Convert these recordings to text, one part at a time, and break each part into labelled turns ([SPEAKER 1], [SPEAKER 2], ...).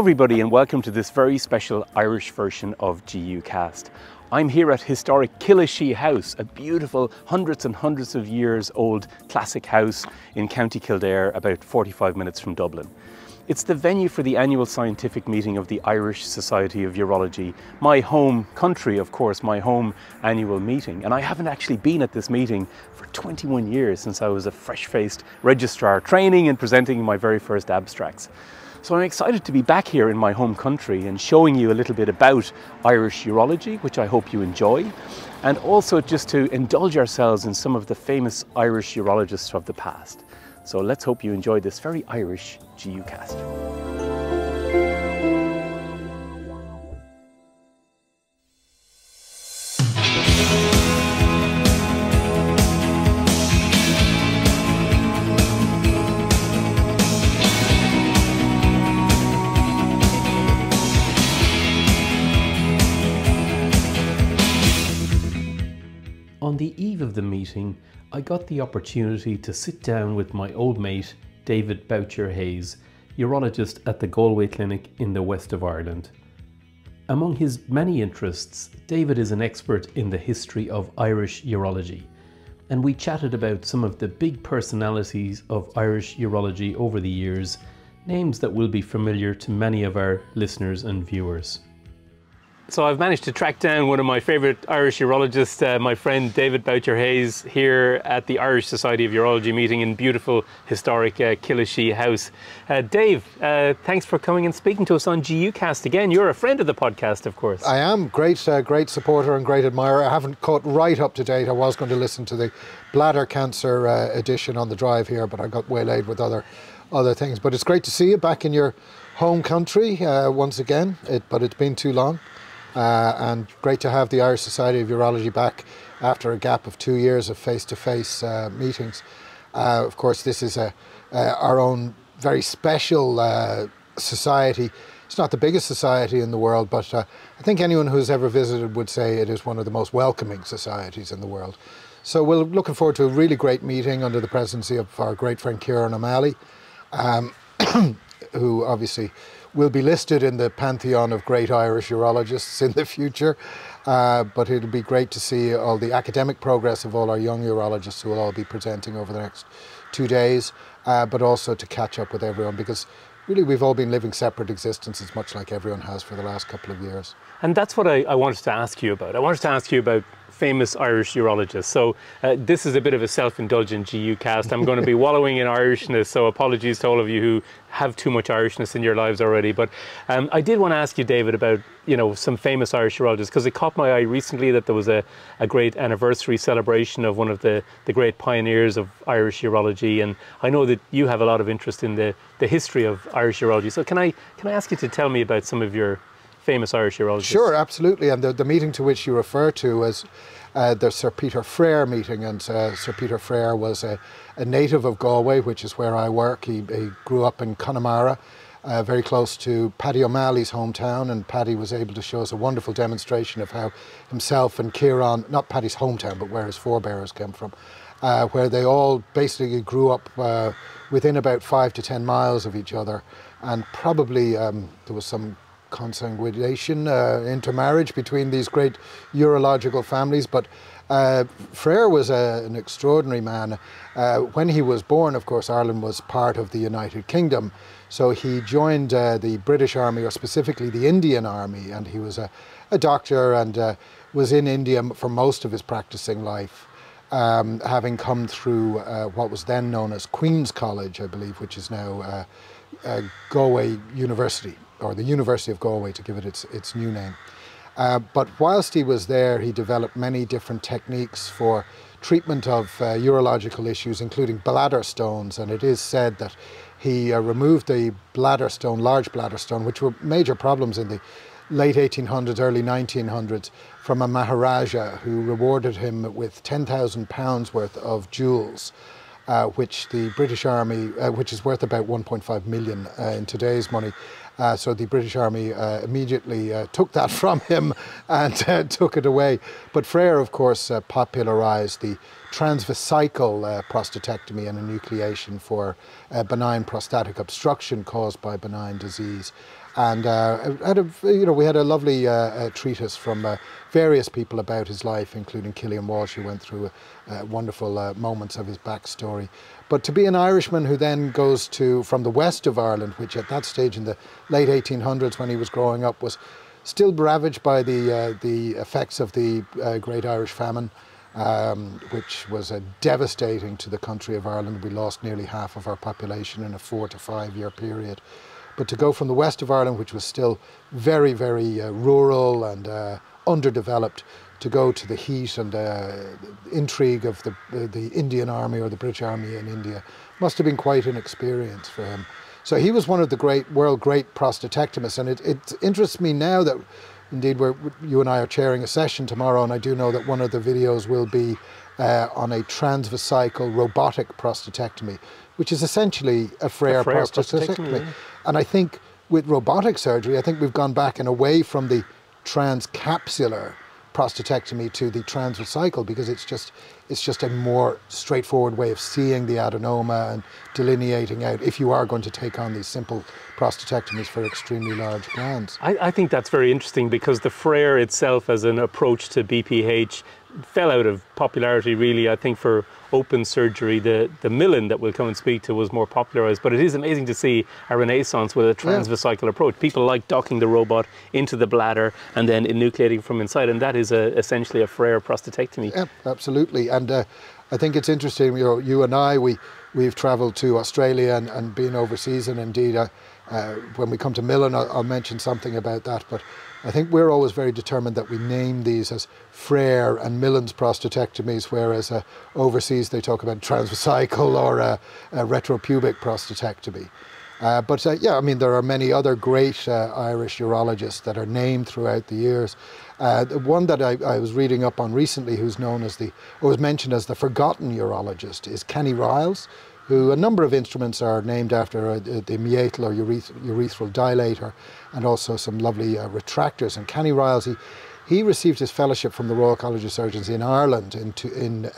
[SPEAKER 1] everybody, and welcome to this very special Irish version of GUcast. I'm here at historic Killashee House, a beautiful hundreds and hundreds of years old classic house in County Kildare, about 45 minutes from Dublin. It's the venue for the annual scientific meeting of the Irish Society of Urology, my home country, of course, my home annual meeting. And I haven't actually been at this meeting for 21 years, since I was a fresh-faced registrar training and presenting my very first abstracts. So I'm excited to be back here in my home country and showing you a little bit about Irish urology, which I hope you enjoy, and also just to indulge ourselves in some of the famous Irish urologists of the past. So let's hope you enjoy this very Irish GUcast. On the eve of the meeting, I got the opportunity to sit down with my old mate, David Boucher-Hayes, urologist at the Galway Clinic in the west of Ireland. Among his many interests, David is an expert in the history of Irish urology, and we chatted about some of the big personalities of Irish urology over the years, names that will be familiar to many of our listeners and viewers. So I've managed to track down one of my favourite Irish urologists, my friend David Boucher-Hayes, here at the Irish Society of Urology meeting in beautiful historic Killashee House. Dave, thanks for coming and speaking to us on GUcast again. You're a friend of the podcast, of course.
[SPEAKER 2] I am. Great supporter and great admirer. I haven't caught right up to date. I was going to listen to the bladder cancer edition on the drive here, but I got waylaid with other things. But it's great to see you back in your home country once again, but it's been too long. And great to have the Irish Society of Urology back after a gap of 2 years of face-to-face meetings. Of course, this is our own very special society. It's not the biggest society in the world, but I think anyone who's ever visited would say it is one of the most welcoming societies in the world. So we're looking forward to a really great meeting under the presidency of our great friend Kieran O'Malley, who obviously will be listed in the pantheon of great Irish urologists in the future, but it'll be great to see all the academic progress of all our young urologists who will all be presenting over the next 2 days, but also to catch up with everyone, because really we've all been living separate existences, much like everyone has for the last couple of years.
[SPEAKER 1] And that's what I wanted to ask you about. I wanted to ask you about famous Irish urologists. So this is a bit of a self-indulgent GUcast. I'm going to be wallowing in Irishness, so apologies to all of you who have too much Irishness in your lives already. But I did want to ask you, David, about some famous Irish urologists, because it caught my eye recently that there was a great anniversary celebration of one of the great pioneers of Irish urology, and I know that you have a lot of interest in the history of Irish urology. So can I ask you to tell me about some of your famous Irish urologists?
[SPEAKER 2] Sure, absolutely. And the meeting to which you refer to is the Sir Peter Frere meeting. And Sir Peter Frere was a native of Galway, which is where I work. He grew up in Connemara, very close to Paddy O'Malley's hometown. And Paddy was able to show us a wonderful demonstration of how himself and Kieran, not Paddy's hometown, but where his forebears came from, where they all basically grew up within about 5 to 10 miles of each other. And probably there was some consanguination, intermarriage between these great urological families, but Frere was an extraordinary man. When he was born, of course, Ireland was part of the United Kingdom, so he joined the British Army, or specifically the Indian Army, and he was a doctor and was in India for most of his practicing life, having come through what was then known as Queen's College, I believe, which is now Galway University, or the University of Galway, to give it its new name. But whilst he was there, he developed many different techniques for treatment of urological issues, including bladder stones. And it is said that he removed the bladder stone, large bladder stone, which were major problems in the late 1800s, early 1900s, from a Maharaja who rewarded him with £10,000 worth of jewels, which the British Army, which is worth about 1.5 million in today's money, So the British Army immediately took that from him and took it away. But Frere, of course, popularized the transvesical prostatectomy and enucleation for benign prostatic obstruction caused by benign disease. And we had a lovely treatise from various people about his life, including Killian Walsh, who went through wonderful moments of his backstory. But to be an Irishman who then goes from the west of Ireland, which at that stage in the late 1800s when he was growing up was still ravaged by the effects of the Great Irish Famine, which was devastating to the country of Ireland. We lost nearly half of our population in a 4 to 5 year period. But to go from the west of Ireland, which was still very, very rural and underdeveloped, to go to the heat and intrigue of the Indian Army or the British Army in India must have been quite an experience for him. So he was one of the world great prostatectomists, and it interests me now that indeed you and I are chairing a session tomorrow, and I do know that one of the videos will be on a transvesical robotic prostatectomy, which is essentially a Frere prostatectomy. Yeah. And I think with robotic surgery, I think we've gone back and away from the transcapsular prostatectomy to the transvesical, because it's just a more straightforward way of seeing the adenoma and delineating out if you are going to take on these simple prostatectomies for extremely large glands.
[SPEAKER 1] I think that's very interesting, because the Frere itself as an approach to BPH fell out of popularity, really. I think for open surgery, the Millen that we'll come and speak to was more popularized, but it is amazing to see a renaissance with a transvesical approach. People like docking the robot into the bladder and then enucleating from inside, and that is essentially a Frere prostatectomy.
[SPEAKER 2] Yeah, absolutely. And I think it's interesting, you and I, we've traveled to Australia and been overseas, and indeed when we come to Millen, I'll mention something about that, but I think we're always very determined that we name these as Frere and Millen's prostatectomies, whereas overseas they talk about transvesical or a retropubic prostatectomy. Yeah, I mean, there are many other great Irish urologists that are named throughout the years. The one that I was reading up on recently, who's known as was mentioned as the forgotten urologist, is Kenny Riles, who a number of instruments are named after, the meatal or urethral dilator, and also some lovely retractors. And Kenny Riles, he received his fellowship from the Royal College of Surgeons in Ireland in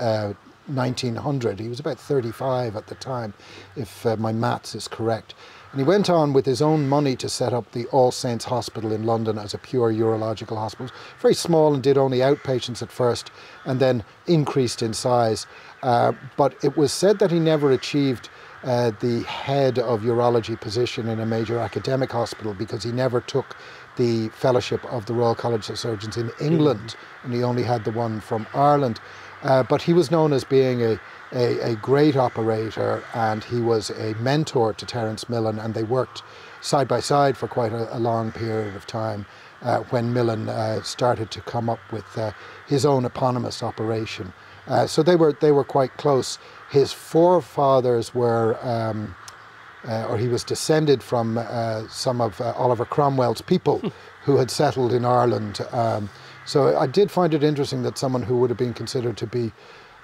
[SPEAKER 2] 1900. He was about 35 at the time, if my maths is correct. And he went on with his own money to set up the All Saints Hospital in London as a pure urological hospital. Very small and did only outpatients at first, and then increased in size. But it was said that he never achieved the head of urology position in a major academic hospital, because he never took the fellowship of the Royal College of Surgeons in England, and he only had the one from Ireland. But he was known as being a great operator, and he was a mentor to Terence Millen, and they worked side by side for quite a long period of time when Millen started to come up with his own eponymous operation. So they were quite close. His forefathers were, or he was descended from some of Oliver Cromwell's people who had settled in Ireland. So I did find it interesting that someone who would have been considered to be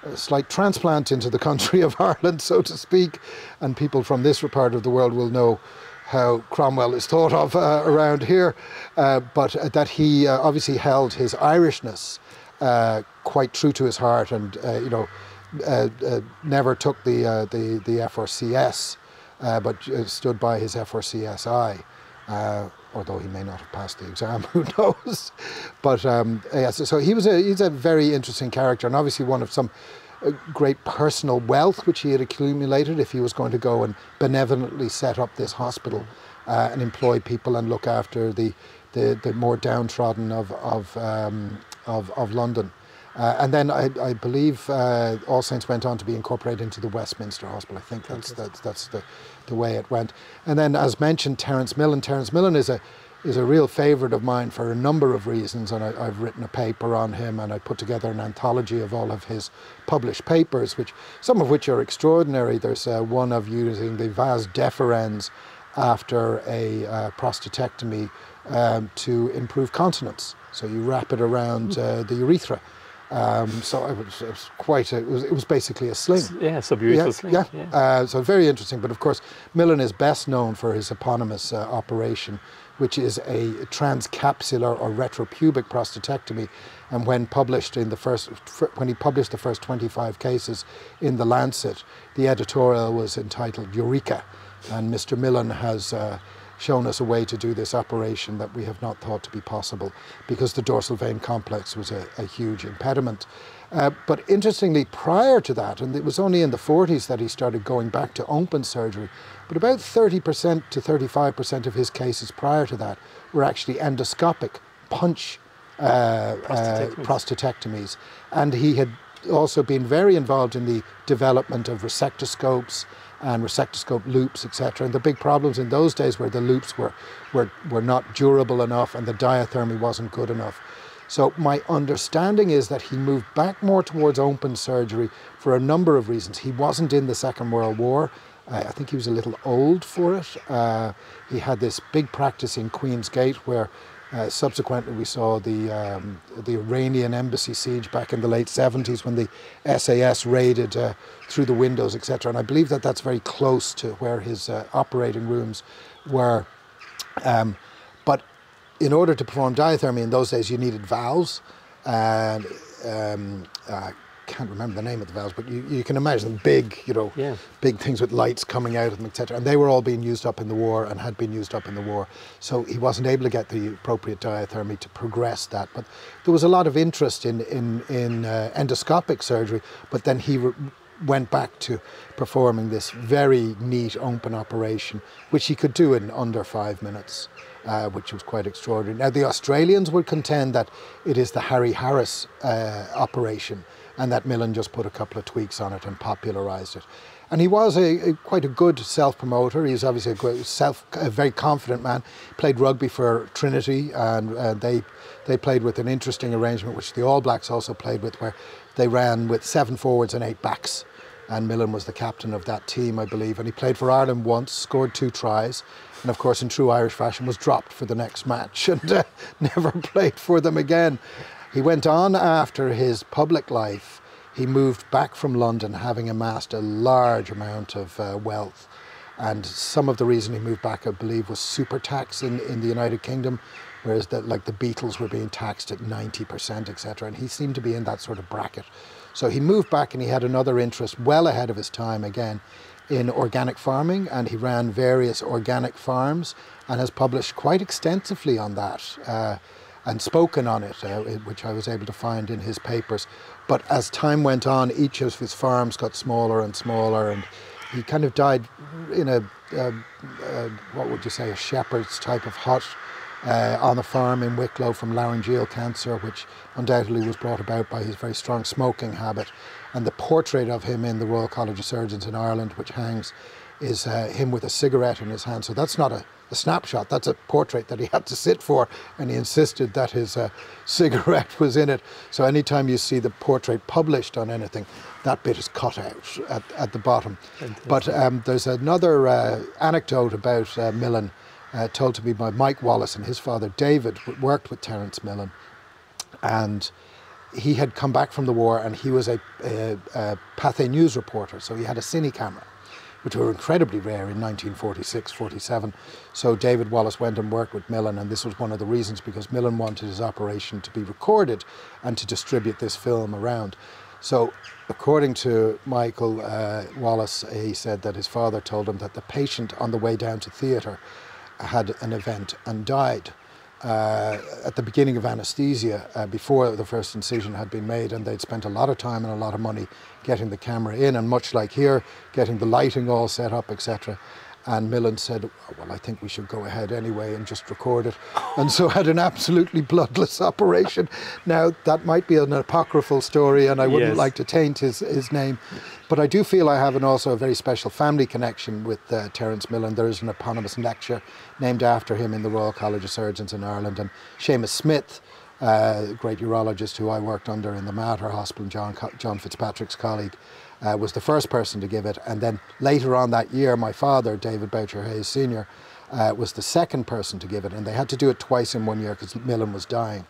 [SPEAKER 2] a slight transplant into the country of Ireland, so to speak, and people from this part of the world will know how Cromwell is thought of around here, but that he obviously held his Irishness quite true to his heart, and never took the FRCS, but stood by his FRCSI. Although he may not have passed the exam, who knows? But so he's a very interesting character, and obviously one of some great personal wealth which he had accumulated if he was going to go and benevolently set up this hospital and employ people and look after the more downtrodden of London. And then I believe All Saints went on to be incorporated into the Westminster Hospital. I think that's the way it went. And then, as mentioned, Terence Millen. Terence Millen is a real favourite of mine for a number of reasons, and I've written a paper on him, and I put together an anthology of all of his published papers, some of which are extraordinary. There's one of using the vas deferens after a prostatectomy to improve continence. So you wrap it around the urethra. So it was quite it was basically a sling.
[SPEAKER 1] Yeah, suburethral sling.
[SPEAKER 2] Yeah. So very interesting. But of course, Millen is best known for his eponymous operation, which is a transcapsular or retropubic prostatectomy. And when he published the first 25 cases in the Lancet, the editorial was entitled Eureka, and Mr. Millen has shown us a way to do this operation that we have not thought to be possible, because the dorsal vein complex was a huge impediment. But interestingly, prior to that, and it was only in the 40s that he started going back to open surgery, but about 30% to 35% of his cases prior to that were actually endoscopic punch prostatectomies. And he had also been very involved in the development of resectoscopes and resectoscope loops, etc. And the big problems in those days were the loops were not durable enough and the diathermy wasn't good enough. So my understanding is that he moved back more towards open surgery for a number of reasons. He wasn't in the Second World War. I think he was a little old for it. He had this big practice in Queen's Gate where subsequently we saw the Iranian embassy siege back in the late 70s when the SAS raided through the windows, etc. And I believe that that's very close to where his operating rooms were. But in order to perform diathermy in those days, you needed valves. And I can't remember the name of the valves, but you can imagine big, big things with lights coming out of them, etc. And they were all being used up in the war and had been used up in the war. So he wasn't able to get the appropriate diathermy to progress that. But there was a lot of interest in endoscopic surgery, but then he went back to performing this very neat open operation, which he could do in under 5 minutes. Which was quite extraordinary. Now, the Australians would contend that it is the Harry Harris operation, and that Millen just put a couple of tweaks on it and popularised it. And he was quite a good self-promoter. He was obviously a very confident man. Played rugby for Trinity, and they played with an interesting arrangement, which the All Blacks also played with, where they ran with 7 forwards and 8 backs. And Millen was the captain of that team, I believe. And he played for Ireland once, scored 2 tries. And of course, in true Irish fashion, was dropped for the next match and never played for them again. He went on after his public life. He moved back from London, having amassed a large amount of wealth. And some of the reason he moved back, I believe, was super tax in the United Kingdom, whereas the Beatles were being taxed at 90%, etc. And he seemed to be in that sort of bracket. So he moved back, and he had another interest well ahead of his time again in organic farming, and he ran various organic farms and has published quite extensively on that and spoken on it, which I was able to find in his papers. But as time went on, each of his farms got smaller and smaller, and he kind of died in a what would you say, a shepherd's type of hut on a farm in Wicklow from laryngeal cancer, which undoubtedly was brought about by his very strong smoking habit. And the portrait of him in the Royal College of Surgeons in Ireland, which hangs, is him with a cigarette in his hand. So that's not a snapshot, that's a portrait that he had to sit for, and he insisted that his cigarette was in it. So anytime you see the portrait published on anything, that bit is cut out at the bottom. But there's another anecdote about Millen, told to me by Mike Wallace, and his father David worked with Terence Millen, and he had come back from the war, and he was a Pathé News reporter, so he had a cine camera, which were incredibly rare in 1946, 47. So David Wallace went and worked with Millen, and this was one of the reasons, because Millen wanted his operation to be recorded and to distribute this film around. So according to Michael Wallace, he said that his father told him that the patient on the way down to theatre had an event and died at the beginning of anaesthesia, before the first incision had been made, and they'd spent a lot of time and a lot of money getting the camera in, and much like here, getting the lighting all set up, etc. And Millen said, well, I think we should go ahead anyway and just record it. And so had an absolutely bloodless operation. Now, that might be an apocryphal story, and I wouldn't like to taint his name. But I do feel I have also a very special family connection with Terence Millen. There is an eponymous lecture named after him in the Royal College of Surgeons in Ireland. And Seamus Smith, great urologist who I worked under in the Mater Hospital, John Fitzpatrick's colleague, was the first person to give it. And then later on that year, my father, David Boucher Hayes Sr., was the second person to give it. And they had to do it twice in 1 year because Millen was dying.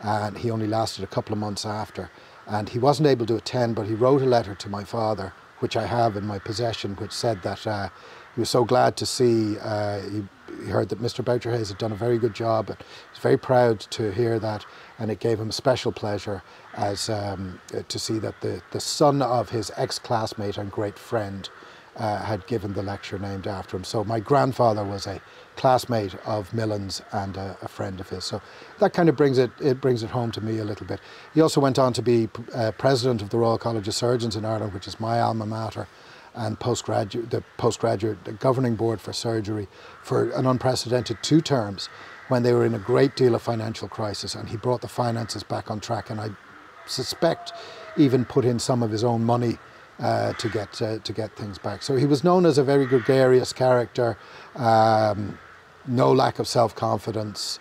[SPEAKER 2] And he only lasted a couple of months after. and he wasn't able to attend, but he wrote a letter to my father, which I have in my possession, which said that he was so glad to see, he heard that Mr. Boucher-Hayes had done a very good job, and he was very proud to hear that, and it gave him special pleasure as to see that the son of his ex-classmate and great friend had given the lecture named after him. So my grandfather was a classmate of Millen's and a friend of his. So that kind of brings it home to me a little bit. He also went on to be president of the Royal College of Surgeons in Ireland, which is my alma mater, and the governing board for surgery for an unprecedented 2 terms when they were in a great deal of financial crisis, and he brought the finances back on track, and I suspect even put in some of his own money to get things back. So he was known as a very gregarious character, no lack of self-confidence,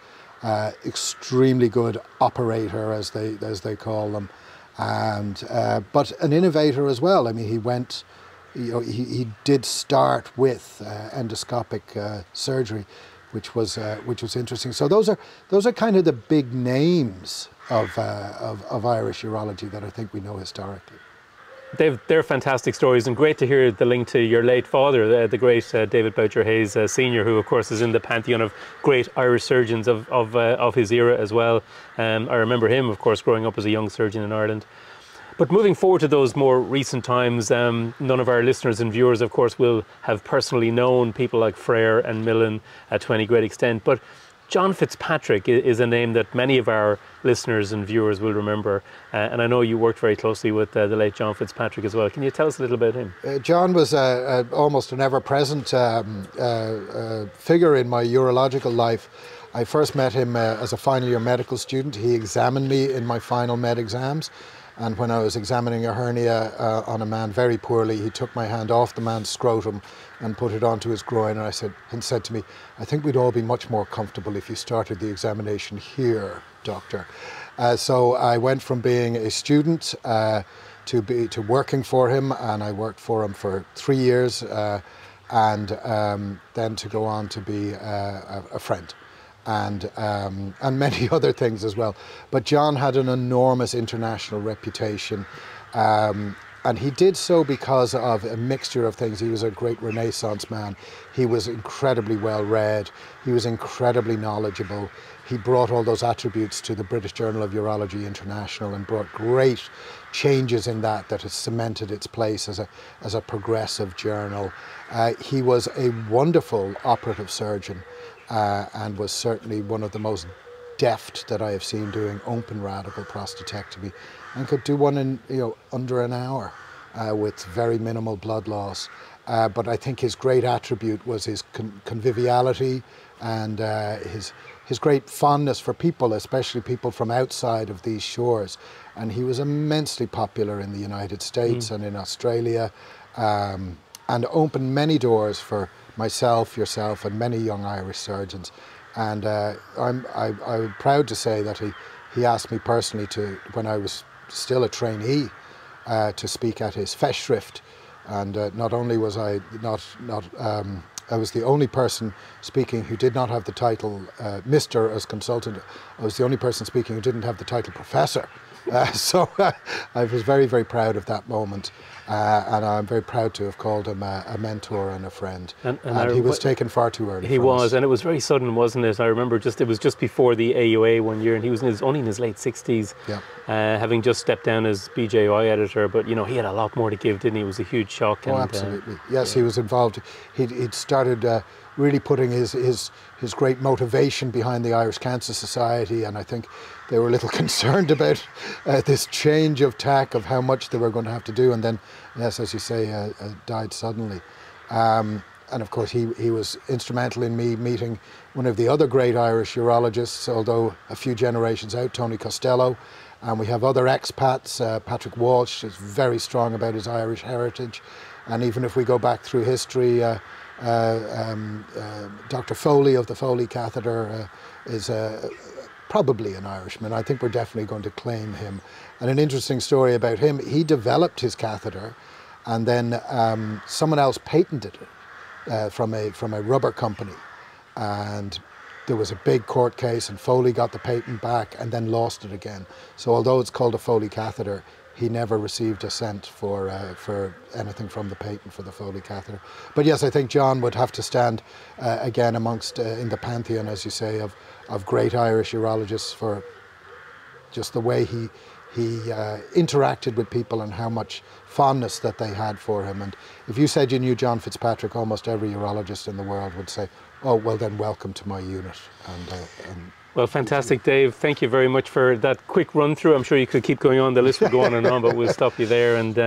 [SPEAKER 2] extremely good operator, as they call them, and but an innovator as well. I mean, he went, he did start with endoscopic surgery, which was interesting. So those are kind of the big names of Irish urology that I think we know historically.
[SPEAKER 1] They're fantastic stories, and great to hear the link to your late father, the great David Boucher-Hayes Sr., who of course is in the pantheon of great Irish surgeons of his era as well. I remember him, of course, growing up as a young surgeon in Ireland. But moving forward to those more recent times, none of our listeners and viewers, of course, will have personally known people like Frere and Millen to any great extent. But John Fitzpatrick is a name that many of our listeners and viewers will remember. And I know you worked very closely with the late John Fitzpatrick as well. Can you tell us a little about him?
[SPEAKER 2] John was almost an ever-present figure in my urological life. I first met him as a final year medical student. He examined me in my final med exams. And when I was examining a hernia on a man very poorly, he took my hand off the man's scrotum and put it onto his groin, and said to me, "I think we'd all be much more comfortable if you started the examination here, doctor." So I went from being a student to working for him, and I worked for him for 3 years, and then to go on to be a friend. And many other things as well. But John had an enormous international reputation, and he did so because of a mixture of things. He was a great Renaissance man. He was incredibly well read. He was incredibly knowledgeable. He brought all those attributes to the British Journal of Urology International and brought great changes in that has cemented its place as a progressive journal. He was a wonderful operative surgeon. And was certainly one of the most deft that I have seen doing open radical prostatectomy, and could do one in under an hour with very minimal blood loss. But I think his great attribute was his conviviality and his great fondness for people, especially people from outside of these shores. And he was immensely popular in the United States and in Australia, and opened many doors for myself, yourself, and many young Irish surgeons. And I'm proud to say that he asked me personally to, when I was still a trainee, to speak at his Festschrift. And not only was I I was the only person speaking who did not have the title Mr. as consultant. I was the only person speaking who didn't have the title Professor. So I was very, very proud of that moment. And I'm very proud to have called him a mentor and a friend. And he was taken far too early.
[SPEAKER 1] He was, and it was very sudden, wasn't it? I remember it was just before the AUA one year, and he was only in his late 60s, having just stepped down as BJI editor. But he had a lot more to give, didn't he? It was a huge shock.
[SPEAKER 2] Oh, absolutely. Yes, he was involved. He'd started really putting his great motivation behind the Irish Cancer Society, and I think they were a little concerned about this change of tack of how much they were going to have to do, and then, yes, as you say, died suddenly. And of course he was instrumental in me meeting one of the other great Irish urologists, although a few generations out, Tony Costello. And we have other expats. Patrick Walsh is very strong about his Irish heritage, and even if we go back through history, Dr. Foley of the Foley catheter is probably an Irishman. I think we're definitely going to claim him. And an interesting story about him, he developed his catheter, and then someone else patented it from a rubber company. And there was a big court case and Foley got the patent back and then lost it again. So although it's called a Foley catheter, he never received a cent for anything from the patent for the Foley catheter. But yes, I think John would have to stand again amongst, in the pantheon, as you say, of great Irish urologists for just the way he interacted with people and how much fondness that they had for him. And if you said you knew John Fitzpatrick, almost every urologist in the world would say, oh, well then welcome to my unit.
[SPEAKER 1] Well, fantastic, Dave. Thank you very much for that quick run through. I'm sure you could keep going on. The list would go on and on, but we'll stop you there. And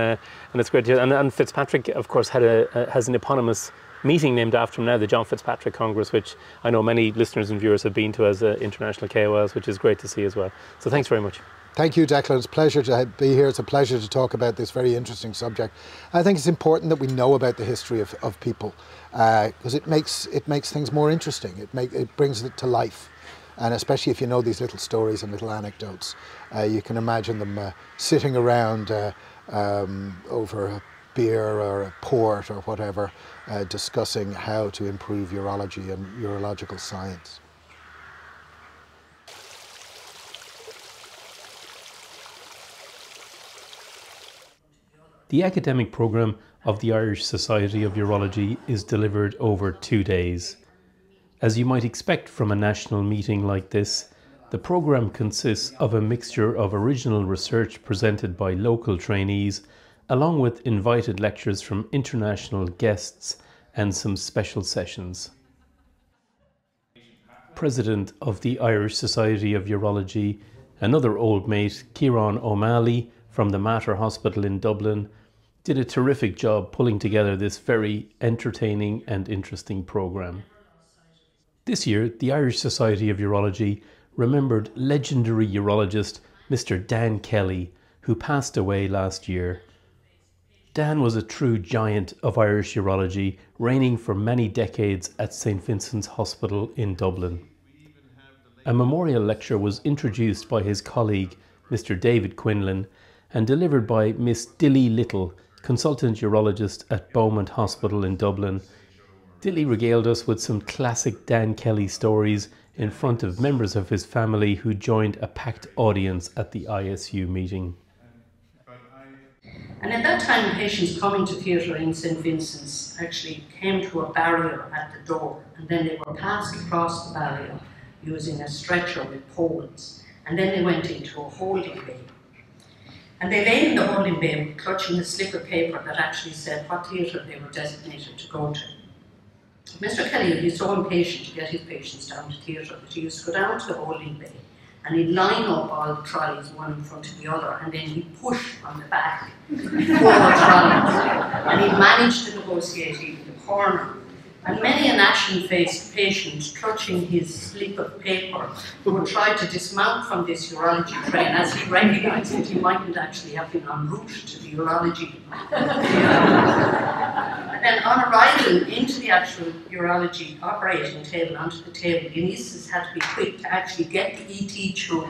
[SPEAKER 1] it's great to hear. And Fitzpatrick, of course, has an eponymous meeting named after him now, the John Fitzpatrick Congress, which I know many listeners and viewers have been to as international KOLs, which is great to see as well. So thanks very much.
[SPEAKER 2] Thank you, Declan. It's a pleasure to be here. It's a pleasure to talk about this very interesting subject. I think it's important that we know about the history of people because it makes things more interesting. It brings it to life. And especially if you know these little stories and little anecdotes, you can imagine them sitting around over a beer or a port or whatever, discussing how to improve urology and urological science.
[SPEAKER 1] The academic programme of the Irish Society of Urology is delivered over 2 days. As you might expect from a national meeting like this, the programme consists of a mixture of original research presented by local trainees, along with invited lectures from international guests and some special sessions. President of the Irish Society of Urology, another old mate, Ciarán O'Malley from the Mater Hospital in Dublin, did a terrific job pulling together this very entertaining and interesting programme. This year, the Irish Society of Urology remembered legendary urologist Mr. Dan Kelly, who passed away last year. Dan was a true giant of Irish urology, reigning for many decades at St. Vincent's Hospital in Dublin. A memorial lecture was introduced by his colleague, Mr. David Quinlan, and delivered by Miss Dilly Little, consultant urologist at Beaumont Hospital in Dublin. Dilly regaled us with some classic Dan Kelly stories in front of members of his family who joined a packed audience at the ISU meeting.
[SPEAKER 3] And at that time, patients coming to theatre in St. Vincent's actually came to a barrier at the door, and then they were passed across the barrier using a stretcher with poles, and then they went into a holding bay. And they lay in the holding bay clutching a slip of paper that actually said what theatre they were designated to go to. Mr. Kelly, he was so impatient to get his patients down to theatre that he used to go down to the holding bay and he'd line up all the trolleys one in front of the other, and then he'd push on the back 4 trolleys, and he'd manage to negotiate even the corner. And many an ashen-faced patient clutching his slip of paper would try to dismount from this urology train as he recognised that he mightn't actually have been en route to the urology. And then on arrival into the actual urology operating table, onto the table, the anaesthetist had to be quick to actually get the ET tube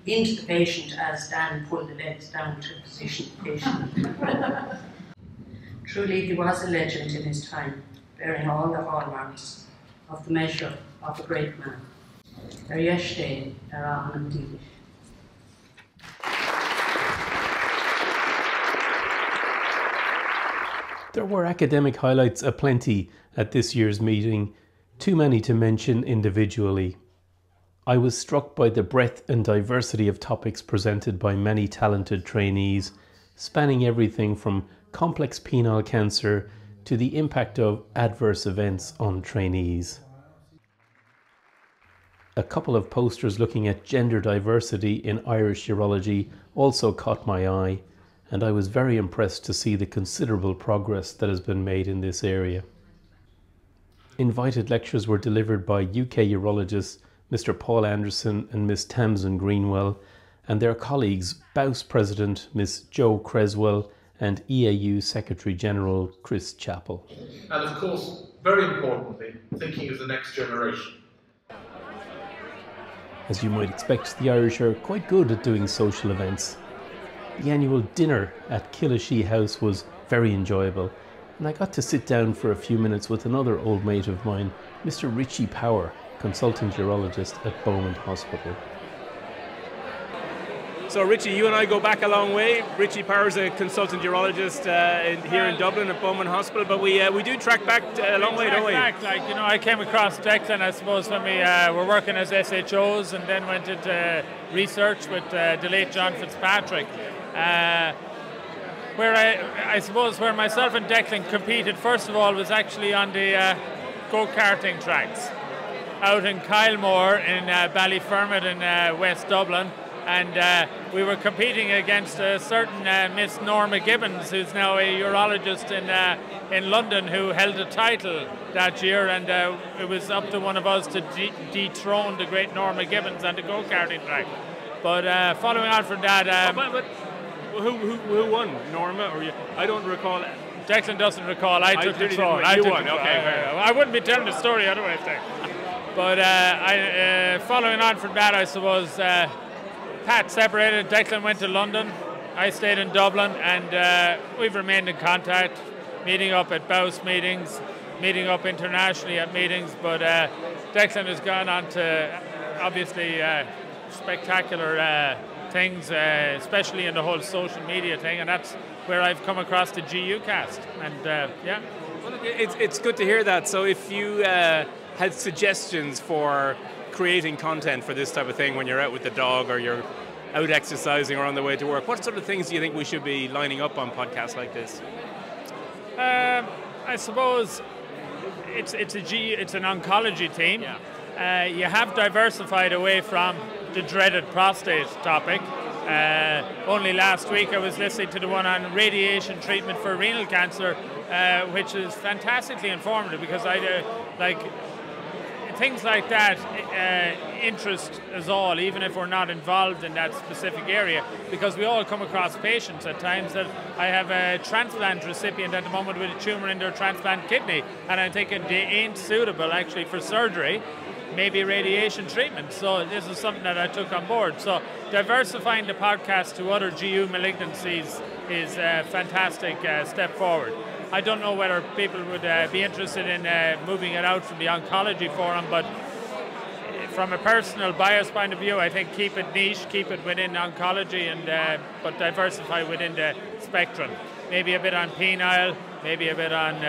[SPEAKER 3] into the patient as Dan pulled the legs down to position the patient. Truly, he was a legend in his time, bearing all the hallmarks of the measure of a great man.
[SPEAKER 1] There were academic highlights aplenty at this year's meeting, too many to mention individually. I was struck by the breadth and diversity of topics presented by many talented trainees, spanning everything from complex penile cancer to the impact of adverse events on trainees. A couple of posters looking at gender diversity in Irish urology also caught my eye, and I was very impressed to see the considerable progress that has been made in this area. Invited lectures were delivered by UK urologists Mr. Paul Anderson and Miss Tamsin Greenwell, and their colleagues, BAUS President Miss Jo Creswell and EAU Secretary General Chris Chappell.
[SPEAKER 4] And of course, very importantly, thinking of the next generation.
[SPEAKER 1] As you might expect, the Irish are quite good at doing social events. The annual dinner at Killashee House was very enjoyable, and I got to sit down for a few minutes with another old mate of mine, Mr. Richie Power, consultant urologist at Beaumont Hospital. So Richie, you and I go back a long way. Richie Power's a consultant urologist here in Dublin at Beaumont Hospital, but we do track back a long way, don't we?
[SPEAKER 5] I came across Declan, I suppose, when we were working as SHOs, and then went into research with the late John Fitzpatrick. Where I suppose where myself and Declan competed, first of all, was actually on the go-karting tracks out in Kylemore in Ballyfermot in West Dublin. And we were competing against a certain Miss Norma Gibbons, who's now a urologist in London, who held a title that year, and it was up to one of us to dethrone the great Norma Gibbons on the go-karting track. But following on from that...
[SPEAKER 1] but who won? Norma? Or I don't recall.
[SPEAKER 5] Declan doesn't recall. I took control.
[SPEAKER 1] You won, okay.
[SPEAKER 5] I wouldn't be telling the story otherwise. But following on from that, I suppose... Pat separated, Declan went to London, I stayed in Dublin, and we've remained in contact, meeting up at BAUS meetings, meeting up internationally at meetings, but Declan has gone on to obviously spectacular things, especially in the whole social media thing, and that's where I've come across the GUcast, and yeah.
[SPEAKER 1] Well, it's good to hear that. So if you had suggestions for creating content for this type of thing when you're out with the dog or you're out exercising or on the way to work, what sort of things do you think we should be lining up on podcasts like this?
[SPEAKER 5] I suppose it's an oncology theme. Yeah. You have diversified away from the dreaded prostate topic. Only last week I was listening to the one on radiation treatment for renal cancer, which is fantastically informative, because things like that interest us all, even if we're not involved in that specific area, because we all come across patients at times that I have a transplant recipient at the moment with a tumour in their transplant kidney, and I'm thinking they ain't suitable actually for surgery, maybe radiation treatment. So this is something that I took on board. So diversifying the podcast to other GU malignancies is a fantastic step forward. I don't know whether people would be interested in moving it out from the oncology forum, but from a personal bias point of view, I think keep it niche, keep it within oncology, and but diversify within the spectrum. Maybe a bit on penile, maybe a bit on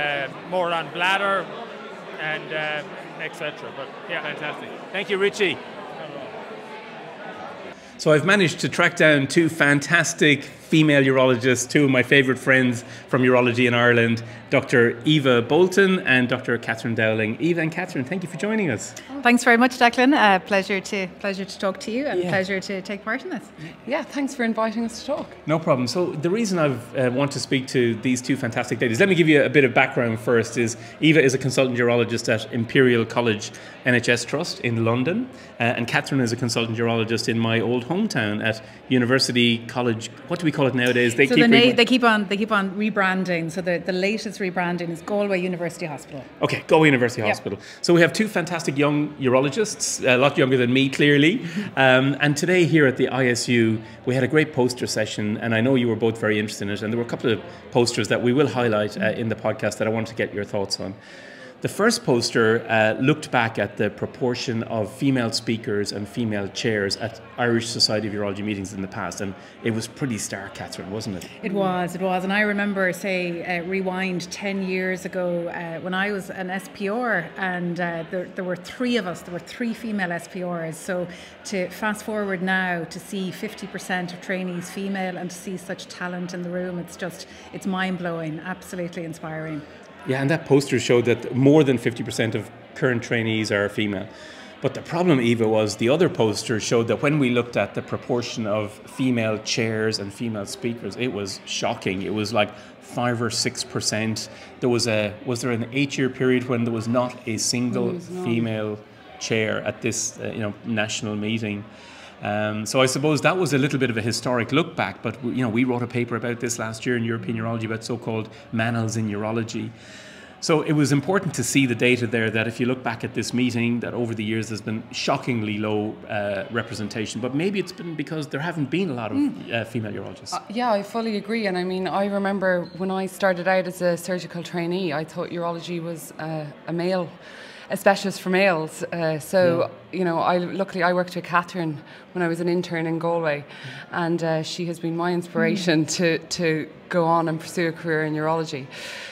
[SPEAKER 5] more on bladder, and etc. But yeah,
[SPEAKER 1] fantastic. Thank you, Richie. So I've managed to track down two fantastic female urologists, two of my favourite friends from urology in Ireland, Dr. Eva Bolton and Dr. Catherine Dowling. Eva and Catherine, thank you for joining us.
[SPEAKER 6] Thanks very much, Declan. Pleasure to talk to you, and pleasure to take part in this.
[SPEAKER 7] Yeah, thanks for inviting us to talk.
[SPEAKER 1] No problem. So the reason I want to speak to these two fantastic ladies, let me give you a bit of background first, is Eva is a consultant urologist at Imperial College NHS Trust in London, and Catherine is a consultant urologist in my old hometown at University College. What do we call it nowadays?
[SPEAKER 6] They keep on rebranding. So the latest rebranding is Galway University Hospital.
[SPEAKER 1] Okay, Galway University Hospital. So we have two fantastic young urologists, a lot younger than me, clearly. And today here at the ISU, we had a great poster session, and I know you were both very interested in it. And there were a couple of posters that we will highlight in the podcast that I want to get your thoughts on. The first poster looked back at the proportion of female speakers and female chairs at Irish Society of Urology meetings in the past, and it was pretty stark, Catherine, wasn't it?
[SPEAKER 6] It was, and I remember, rewind 10 years ago when I was an SPR, and there were three of us, there were three female SPRs, so to fast forward now to see 50% of trainees female and to see such talent in the room, it's mind-blowing, absolutely inspiring.
[SPEAKER 1] Yeah, and that poster showed that more than 50% of current trainees are female. But the problem, Eva, was the other poster showed that when we looked at the proportion of female chairs and female speakers, it was shocking. It was like 5 or 6%. Was there an 8-year period when there was not a single female chair at this national meeting? So I suppose that was a little bit of a historic look back, but we wrote a paper about this last year in European Urology about so-called manels in urology. So it was important to see the data there, that if you look back at this meeting, that over the years there's been shockingly low representation, but maybe it's been because there haven't been a lot of female urologists.
[SPEAKER 7] Yeah, I fully agree. And I mean, I remember when I started out as a surgical trainee, I thought urology was a male a specialist for males. You know, luckily I worked with Catherine when I was an intern in Galway, and she has been my inspiration to go on and pursue a career in urology.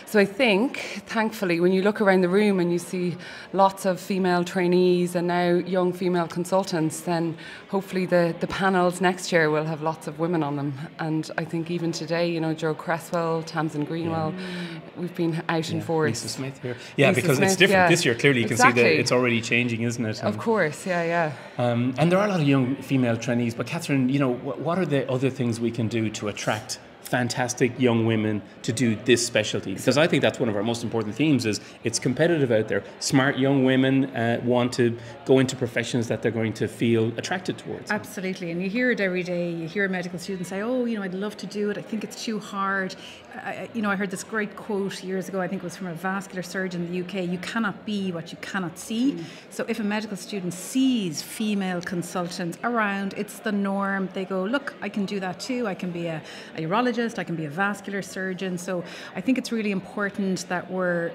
[SPEAKER 7] So I think, thankfully, when you look around the room and you see lots of female trainees and now young female consultants, then hopefully the panels next year will have lots of women on them. And I think even today, you know, Jo Cresswell, Tamsin Greenwell, we've been out in force.
[SPEAKER 1] Lisa Smith here. Yeah,
[SPEAKER 7] Lisa
[SPEAKER 1] because
[SPEAKER 7] Smith,
[SPEAKER 1] it's different this year. Clearly, you can see that it's already changing, isn't it?
[SPEAKER 7] Of course, yeah.
[SPEAKER 1] And there are a lot of young female trainees. But Catherine, you know, what are the other things we can do to attract fantastic young women to do this specialty? Because I think that's one of our most important themes. Is it's competitive out there. Smart young women want to go into professions that they're going to feel attracted towards.
[SPEAKER 6] Absolutely, and you hear it every day. You hear medical students say, "Oh, you know, I'd love to do it. I think it's too hard." You know, I heard this great quote years ago. I think it was from a vascular surgeon in the UK. You cannot be what you cannot see. So if a medical student sees female consultants around, it's the norm. They go, "Look, I can do that too. I can be a urologist. I can be a vascular surgeon." So I think it's really important that we're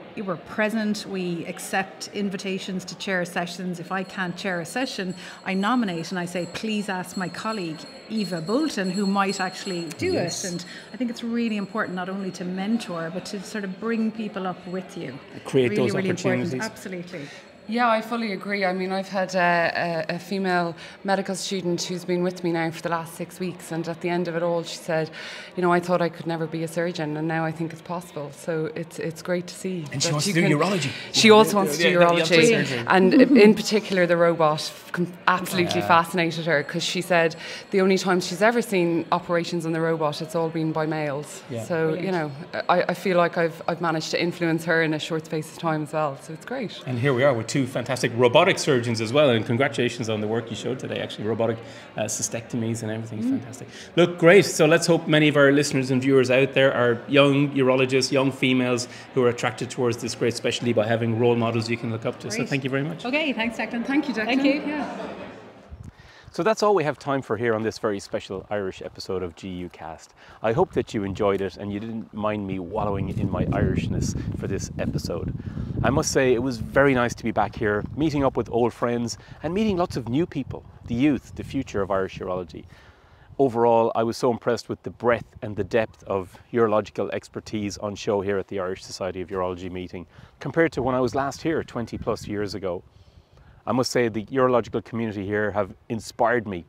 [SPEAKER 6] present. We accept invitations to chair sessions. If I can't chair a session, I nominate and I say, please ask my colleague Eva Bolton, who might actually do it. And I think it's really important not only to mentor, but to sort of bring people up with you.
[SPEAKER 1] Create
[SPEAKER 6] really,
[SPEAKER 1] those
[SPEAKER 6] really
[SPEAKER 1] opportunities.
[SPEAKER 6] Important. Absolutely.
[SPEAKER 7] Yeah, I fully agree. I mean, I've had a female medical student who's been with me now for the last 6 weeks, and at the end of it all, she said, you know, I thought I could never be a surgeon, and now I think it's possible. So it's great to see.
[SPEAKER 1] And she wants to do urology.
[SPEAKER 7] She also wants to do urology. And in particular, the robot absolutely fascinated her, because she said the only time she's ever seen operations on the robot, it's all been by males. Yeah. So, you know, I feel like I've managed to influence her in a short space of time as well. So it's great.
[SPEAKER 1] And here we are with two fantastic robotic surgeons as well, and congratulations on the work you showed today. Actually, robotic cystectomies and everything is fantastic. Look, great. So let's hope many of our listeners and viewers out there are young urologists, young females who are attracted towards this great specialty by having role models you can look up to.
[SPEAKER 6] Great.
[SPEAKER 1] So thank you very much.
[SPEAKER 6] Okay, thanks, Declan.
[SPEAKER 7] Thank you, Declan.
[SPEAKER 6] Thank you.
[SPEAKER 7] Yeah.
[SPEAKER 1] So that's all we have time for here on this very special Irish episode of GU Cast. I hope that you enjoyed it and you didn't mind me wallowing in my Irishness for this episode. I must say it was very nice to be back here, meeting up with old friends and meeting lots of new people, the youth, the future of Irish urology. Overall, I was so impressed with the breadth and the depth of urological expertise on show here at the Irish Society of Urology meeting, compared to when I was last here 20 plus years ago. I must say the urological community here have inspired me.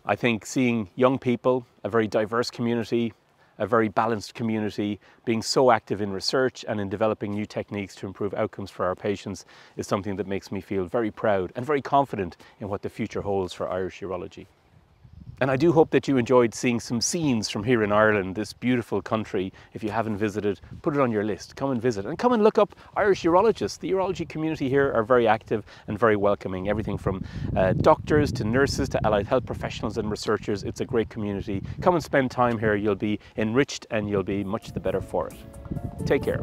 [SPEAKER 1] I think seeing young people, a very diverse community, a very balanced community, being so active in research and in developing new techniques to improve outcomes for our patients is something that makes me feel very proud and very confident in what the future holds for Irish urology. And I do hope that you enjoyed seeing some scenes from here in Ireland, this beautiful country. If you haven't visited, put it on your list. Come and visit and come and look up Irish urologists. The urology community here are very active and very welcoming. Everything from doctors to nurses to allied health professionals and researchers. It's a great community. Come and spend time here. You'll be enriched and you'll be much the better for it. Take care.